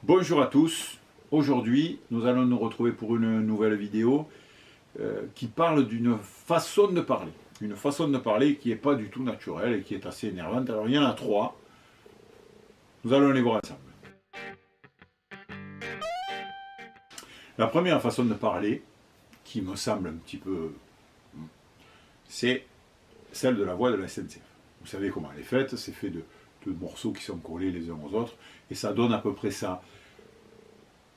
Bonjour à tous, aujourd'hui nous allons nous retrouver pour une nouvelle vidéo qui parle d'une façon de parler. Une façon de parler qui n'est pas du tout naturelle et qui est assez énervante. Alors il y en a trois, nous allons les voir ensemble. La première façon de parler, qui me semble un petit peu... c'est celle de la voix de la SNCF. Vous savez comment elle est faite, c'est fait de morceaux qui sont collés les uns aux autres, et ça donne à peu près ça.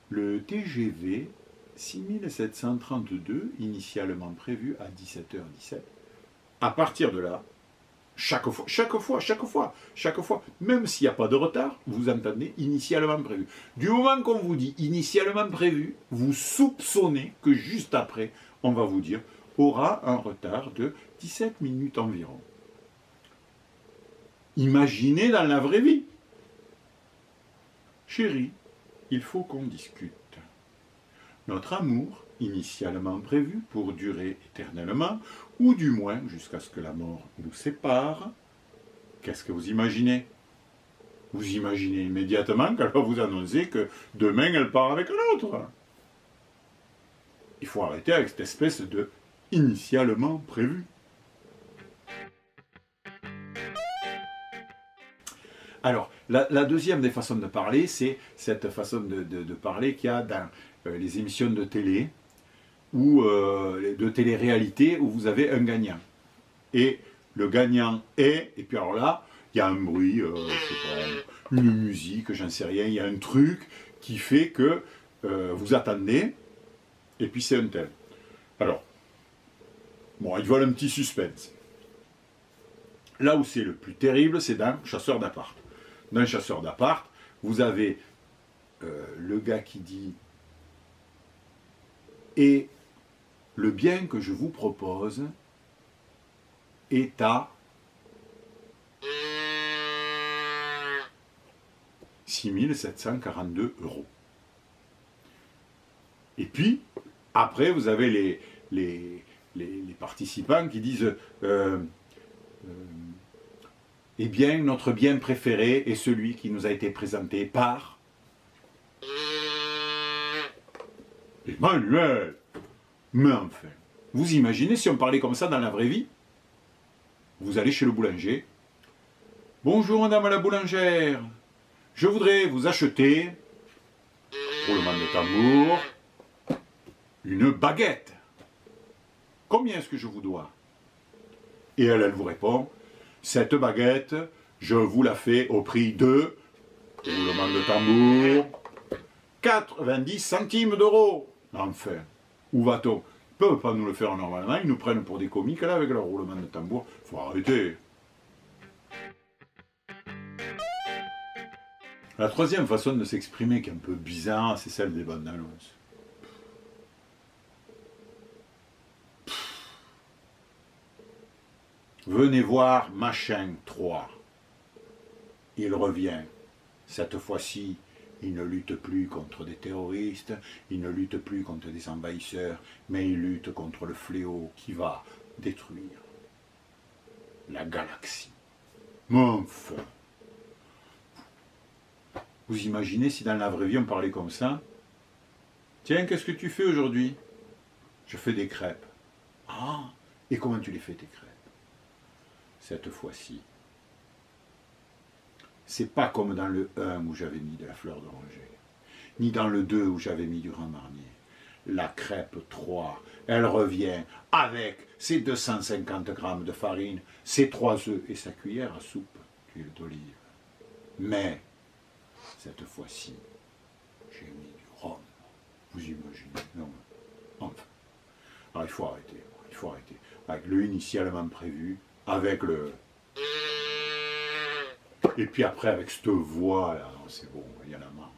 Le TGV 6732, initialement prévu à 17h17, à partir de là, chaque fois, même s'il n'y a pas de retard, vous entendez initialement prévu. Du moment qu'on vous dit initialement prévu, vous soupçonnez que juste après, on va vous dire aura un retard de 17 minutes environ. Imaginez dans la vraie vie. Chérie, il faut qu'on discute. Notre amour, initialement prévu pour durer éternellement, ou du moins jusqu'à ce que la mort nous sépare, qu'est-ce que vous imaginez? Vous imaginez immédiatement qu'elle va vous annoncer que demain elle part avec un autre. Il faut arrêter avec cette espèce de initialement prévu. Alors, la deuxième des façons de parler, c'est cette façon de parler qu'il y a dans les émissions de télé, ou de télé-réalité, où vous avez un gagnant. Et le gagnant est, et puis alors là, il y a un bruit, je sais pas, une musique, j'en sais rien, il y a un truc qui fait que vous attendez, et puis c'est un tel. Alors, bon, ils veulent un petit suspense. Là où c'est le plus terrible, c'est dans Chasseur d'appart. Dans Chasseur d'appart, vous avez le gars qui dit « Et le bien que je vous propose est à 6 742 €. » Et puis, après, vous avez les participants qui disent eh bien, notre bien préféré est celui qui nous a été présenté par Emmanuel. Mais enfin, vous imaginez si on parlait comme ça dans la vraie vie? Vous allez chez le boulanger. Bonjour madame la boulangère, je voudrais vous acheter, roulement de tambour, une baguette. Combien est-ce que je vous dois? Et elle vous répond, cette baguette, je vous la fais au prix de, roulement de tambour, 90 centimes d'euros. Enfin, où va-t-on? Ils ne peuvent pas nous le faire normalement, ils nous prennent pour des comiques là avec leur roulement de tambour. Il faut arrêter. La troisième façon de s'exprimer qui est un peu bizarre, c'est celle des bandes annonces. Venez voir machin 3. Il revient. Cette fois-ci, il ne lutte plus contre des terroristes, il ne lutte plus contre des envahisseurs, mais il lutte contre le fléau qui va détruire la galaxie. Mais enfin, vous imaginez si dans la vraie vie on parlait comme ça? Tiens, qu'est-ce que tu fais aujourd'hui? Je fais des crêpes. Ah, et comment tu les fais tes crêpes? Cette fois-ci, c'est pas comme dans le 1 où j'avais mis de la fleur d'oranger, ni dans le 2 où j'avais mis du grand marnier. La crêpe 3, elle revient avec ses 250 grammes de farine, ses 3 œufs et sa cuillère à soupe d'huile d'olive. Mais, cette fois-ci, j'ai mis du rhum. Vous imaginez? Non, enfin. Alors il faut arrêter. Avec le initialement prévu, avec le... Et puis après, avec cette voix, là, c'est bon, il y en a marre.